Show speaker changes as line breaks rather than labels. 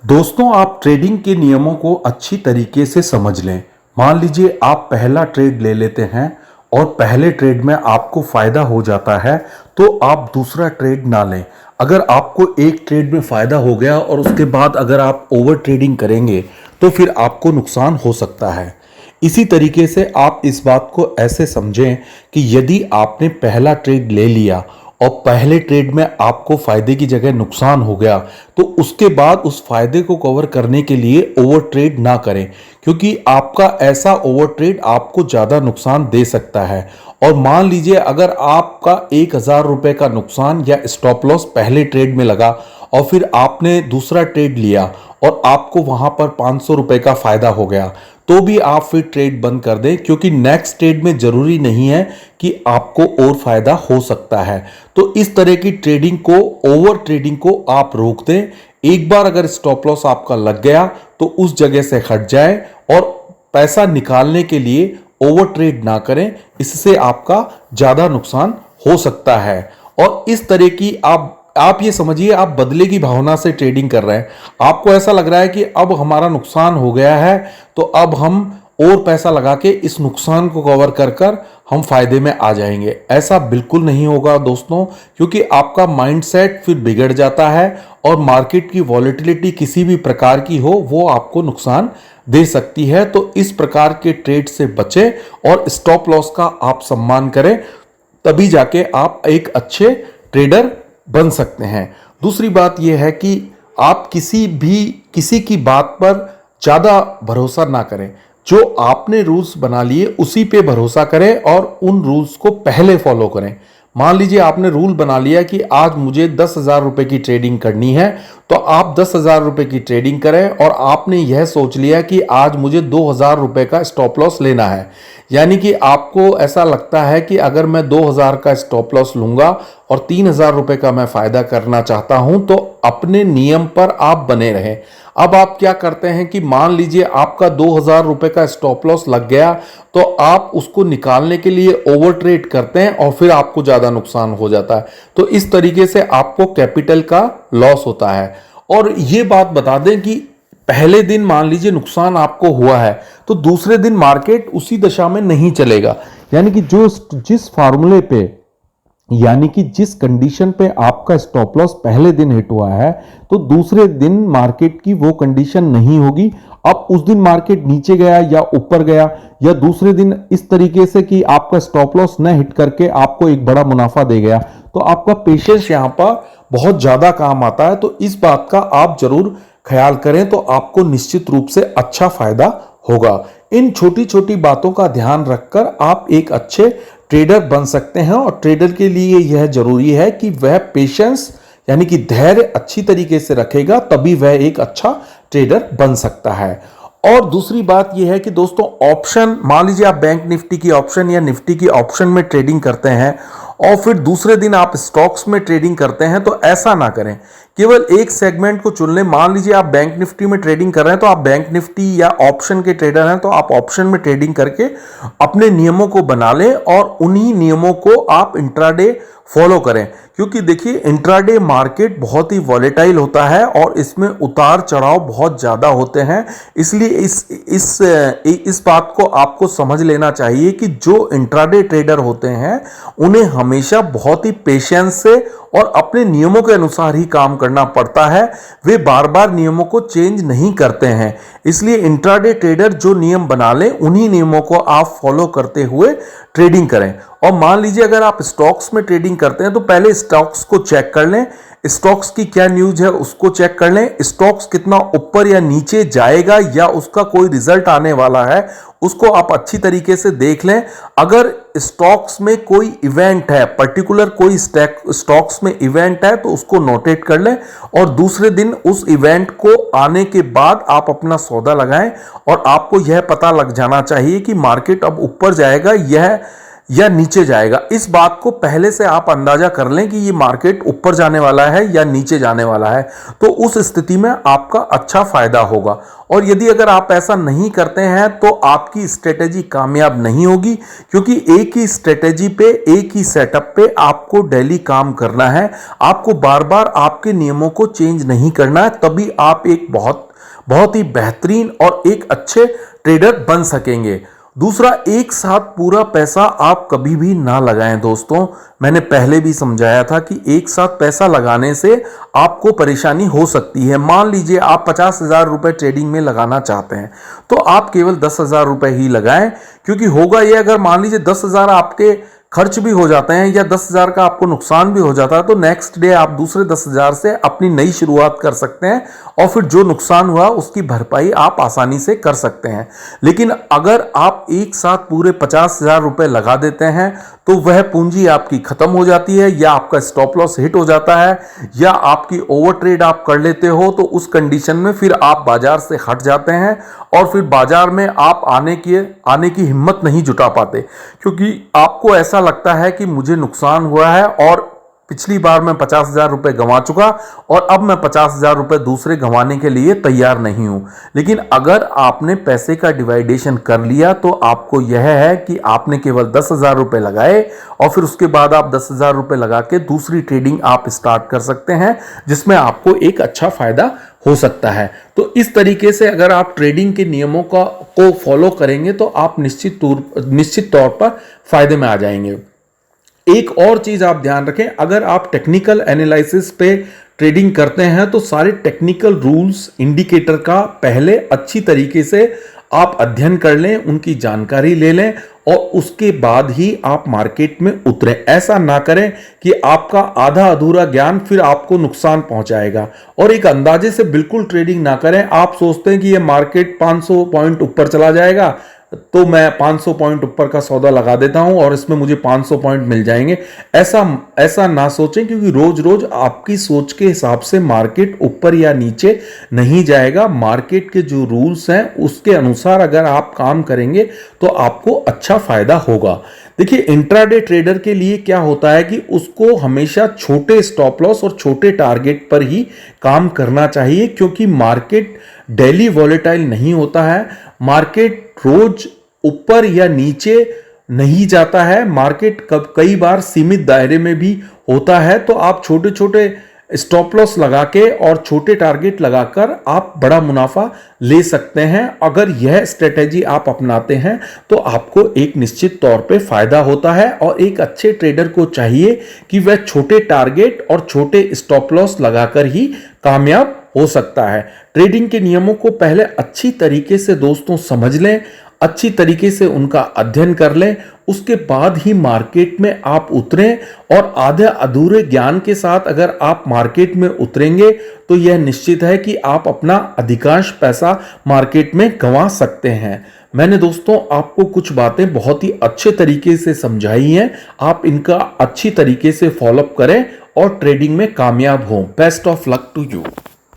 दोस्तों, आप ट्रेडिंग के नियमों को अच्छी तरीके से समझ लें। मान लीजिए आप पहला ट्रेड ले लेते हैं और पहले ट्रेड में आपको फायदा हो जाता है, तो आप दूसरा ट्रेड ना लें। अगर आपको एक ट्रेड में फायदा हो गया और उसके बाद अगर आप ओवर ट्रेडिंग करेंगे तो फिर आपको नुकसान हो सकता है। इसी तरीके से आप इस बात को ऐसे समझें कि यदि आपने पहला ट्रेड ले लिया और पहले ट्रेड में आपको फायदे की जगह नुकसान हो गया, तो उसके बाद उस फायदे को कवर करने के लिए ओवर ट्रेड ना करें, क्योंकि आपका ऐसा ओवर ट्रेड आपको ज्यादा नुकसान दे सकता है। और मान लीजिए अगर आपका 1,000 रुपए का नुकसान या स्टॉप लॉस पहले ट्रेड में लगा और फिर आपने दूसरा ट्रेड लिया और आपको वहां पर 500 रुपए का फायदा हो गया, तो भी आप फिर ट्रेड बंद कर दें, क्योंकि नेक्स्ट ट्रेड में जरूरी नहीं है कि आपको और फायदा हो सकता है। तो इस तरह की ट्रेडिंग को, ओवर ट्रेडिंग को आप रोक दें। एक बार अगर स्टॉप लॉस आपका लग गया तो उस जगह से हट जाए और पैसा निकालने के लिए ओवर ट्रेड ना करें, इससे आपका ज्यादा नुकसान हो सकता है। और इस तरह की आप ये समझिए, आप बदले की भावना से ट्रेडिंग कर रहे हैं। आपको ऐसा लग रहा है कि अब हमारा नुकसान हो गया है, तो अब हम और पैसा लगा के इस नुकसान को कवर कर कर हम फायदे में आ जाएंगे। ऐसा बिल्कुल नहीं होगा दोस्तों, क्योंकि आपका माइंडसेट फिर बिगड़ जाता है और मार्केट की वॉलेटिलिटी किसी भी प्रकार की हो वो आपको नुकसान दे सकती है। तो इस प्रकार के ट्रेड से बचें और स्टॉप लॉस का आप सम्मान करें, तभी जाके आप एक अच्छे ट्रेडर बन सकते हैं। दूसरी बात यह है कि आप किसी की बात पर ज्यादा भरोसा ना करें। जो आपने रूल्स बना लिए उसी पे भरोसा करें और उन रूल्स को पहले फॉलो करें। मान लीजिए आपने रूल बना लिया कि आज मुझे 10,000 रुपए की ट्रेडिंग करनी है, तो आप 10,000 रुपए की ट्रेडिंग करें और आपने यह सोच लिया कि आज मुझे 2,000 रुपए का स्टॉप लॉस लेना है। यानी कि आपको ऐसा लगता है कि अगर मैं 2,000 का स्टॉप लॉस लूंगा और 3,000 रुपए का मैं फायदा करना चाहता हूं, तो अपने नियम पर आप बने रहें। अब आप क्या करते हैं कि मान लीजिए आपका 2,000 रुपए का स्टॉप लॉस लग गया, तो आप उसको निकालने के लिए ओवर ट्रेड करते हैं और फिर आपको ज्यादा नुकसान हो जाता है। तो इस तरीके से आपको कैपिटल का लॉस होता है। और ये बात बता दें कि पहले दिन मान लीजिए नुकसान आपको हुआ है, तो दूसरे दिन मार्केट उसी दशा में नहीं चलेगा। यानी कि जिस फार्मूले पे, यानी कि जिस कंडीशन पे आपका स्टॉप लॉस पहले दिन हिट हुआ है, तो दूसरे दिन मार्केट की वो कंडीशन नहीं होगी। अब उस दिन मार्केट नीचे गया या ऊपर गया, या दूसरे दिन इस तरीके से कि आपका स्टॉप लॉस न हिट करके आपको एक बड़ा मुनाफा दे गया, तो आपका पेशेंस यहां पर बहुत ज्यादा काम आता है। तो इस बात का आप जरूर ख्याल करें, तो आपको निश्चित रूप से अच्छा फायदा होगा। इन छोटी छोटी बातों का ध्यान रखकर आप एक अच्छे ट्रेडर बन सकते हैं। और ट्रेडर के लिए यह जरूरी है कि वह पेशेंस यानी कि धैर्य अच्छी तरीके से रखेगा, तभी वह एक अच्छा ट्रेडर बन सकता है। और दूसरी बात यह है कि दोस्तों, ऑप्शन, मान लीजिए आप बैंक निफ्टी की ऑप्शन या निफ्टी की ऑप्शन में ट्रेडिंग करते हैं और फिर दूसरे दिन आप स्टॉक्स में ट्रेडिंग करते हैं, तो ऐसा ना करें। केवल एक सेगमेंट को चुन लें। मान लीजिए आप बैंक निफ्टी में ट्रेडिंग कर रहे हैं, तो आप बैंक निफ्टी या ऑप्शन के ट्रेडर हैं, तो आप ऑप्शन में ट्रेडिंग करके अपने नियमों को बना लें और उन्हीं नियमों को आप इंट्राडे फॉलो करें। क्योंकि देखिए, इंट्राडे मार्केट बहुत ही वॉलेटाइल होता है और इसमें उतार चढ़ाव बहुत ज्यादा होते हैं। इसलिए इस बात को आपको समझ लेना चाहिए कि जो इंट्राडे ट्रेडर होते हैं उन्हें हमेशा बहुत ही पेशेंस से और अपने नियमों के अनुसार ही काम करना पड़ता है। वे बार बार नियमों को चेंज नहीं करते हैं। इसलिए इंट्राडे ट्रेडर जो नियम बना लें उन्हीं नियमों को आप फॉलो करते हुए ट्रेडिंग करें। और मान लीजिए अगर आप स्टॉक्स में ट्रेडिंग करते हैं, तो पहले स्टॉक्स को चेक कर लें, स्टॉक्स की क्या न्यूज है उसको चेक कर लें। स्टॉक्स कितना ऊपर या नीचे जाएगा या उसका कोई रिजल्ट आने वाला है, उसको आप अच्छी तरीके से देख लें। अगर स्टॉक्स में कोई इवेंट है, पर्टिकुलर कोई स्टॉक्स में इवेंट है, तो उसको नोटेट कर लें और दूसरे दिन उस इवेंट को आने के बाद आप अपना सौदा लगाएं। और आपको यह पता लग जाना चाहिए कि मार्केट अब ऊपर जाएगा, या नीचे जाएगा। इस बात को पहले से आप अंदाजा कर लें कि ये मार्केट ऊपर जाने वाला है या नीचे जाने वाला है, तो उस स्थिति में आपका अच्छा फायदा होगा। और यदि अगर आप ऐसा नहीं करते हैं तो आपकी स्ट्रेटेजी कामयाब नहीं होगी, क्योंकि एक ही स्ट्रेटेजी पे, एक ही सेटअप पे आपको डेली काम करना है। आपको बार बार आपके नियमों को चेंज नहीं करना है, तभी आप एक बहुत ही बेहतरीन और एक अच्छे ट्रेडर बन सकेंगे। दूसरा, एक साथ पूरा पैसा आप कभी भी ना लगाएं दोस्तों। मैंने पहले भी समझाया था कि एक साथ पैसा लगाने से आपको परेशानी हो सकती है। मान लीजिए आप 50,000 रुपए ट्रेडिंग में लगाना चाहते हैं, तो आप केवल 10,000 रुपए ही लगाएं, क्योंकि होगा ये, अगर मान लीजिए 10,000 आपके खर्च भी हो जाते हैं या 10,000 का आपको नुकसान भी हो जाता है, तो नेक्स्ट डे आप दूसरे 10,000 से अपनी नई शुरुआत कर सकते हैं और फिर जो नुकसान हुआ उसकी भरपाई आप आसानी से कर सकते हैं। लेकिन अगर आप एक साथ पूरे 50,000 रुपए लगा देते हैं तो वह पूंजी आपकी खत्म हो जाती है, या आपका स्टॉप लॉस हिट हो जाता है, या आपकी ओवर ट्रेड आप कर लेते हो, तो उस कंडीशन में फिर आप बाजार से हट जाते हैं और फिर बाजार में आप आने की हिम्मत नहीं जुटा पाते, क्योंकि आपको ऐसा लगता है कि मुझे नुकसान हुआ है और पिछली बार मैं 50,000 रुपए गंवा चुका और अब मैं 50,000 रुपए दूसरे गंवाने के लिए तैयार नहीं हूं। लेकिन अगर आपने पैसे का डिवाइडेशन कर लिया तो आपको यह है कि आपने केवल 10,000 रुपए लगाए और फिर उसके बाद आप 10,000 रुपए लगा के दूसरी ट्रेडिंग आप स्टार्ट कर सकते हैं, जिसमें आपको एक अच्छा फायदा हो सकता है। तो इस तरीके से अगर आप ट्रेडिंग के नियमों को फॉलो करेंगे तो आप निश्चित तौर पर फायदे में आ जाएंगे। एक और चीज आप ध्यान रखें, अगर आप टेक्निकल एनालिसिस पे ट्रेडिंग करते हैं तो सारे टेक्निकल रूल्स, इंडिकेटर का पहले अच्छी तरीके से आप अध्ययन कर लें, उनकी जानकारी ले लें और उसके बाद ही आप मार्केट में उतरें। ऐसा ना करें कि आपका आधा अधूरा ज्ञान फिर आपको नुकसान पहुंचाएगा। और एक अंदाजे से बिल्कुल ट्रेडिंग ना करें। आप सोचते हैं कि ये मार्केट 500 पॉइंट ऊपर चला जाएगा तो मैं 500 पॉइंट ऊपर का सौदा लगा देता हूं और इसमें मुझे 500 पॉइंट मिल जाएंगे। ऐसा ना सोचें, क्योंकि रोज रोज आपकी सोच के हिसाब से मार्केट ऊपर या नीचे नहीं जाएगा। मार्केट के जो रूल्स हैं उसके अनुसार अगर आप काम करेंगे तो आपको अच्छा फायदा होगा। देखिए, इंट्राडे ट्रेडर के लिए क्या होता है कि उसको हमेशा छोटे स्टॉप लॉस और छोटे टारगेट पर ही काम करना चाहिए, क्योंकि मार्केट डेली वॉलेटाइल नहीं होता है। मार्केट रोज ऊपर या नीचे नहीं जाता है। मार्केट कई बार सीमित दायरे में भी होता है। तो आप छोटे छोटे स्टॉप लॉस लगा के और छोटे टारगेट लगाकर आप बड़ा मुनाफा ले सकते हैं। अगर यह स्ट्रेटेजी आप अपनाते हैं तो आपको एक निश्चित तौर पे फायदा होता है। और एक अच्छे ट्रेडर को चाहिए कि वह छोटे टारगेट और छोटे स्टॉप लॉस लगाकर ही कामयाब हो सकता है। ट्रेडिंग के नियमों को पहले अच्छी तरीके से दोस्तों समझ लें, अच्छी तरीके से उनका अध्ययन कर लें, उसके बाद ही मार्केट में आप उतरें। और आधे अधूरे ज्ञान के साथ अगर आप मार्केट में उतरेंगे तो यह निश्चित है कि आप अपना अधिकांश पैसा मार्केट में गंवा सकते हैं। मैंने दोस्तों आपको कुछ बातें बहुत ही अच्छे तरीके से समझाई हैं। आप इनका अच्छी तरीके से फॉलोअप करें और ट्रेडिंग में कामयाब हों। Best of luck to you.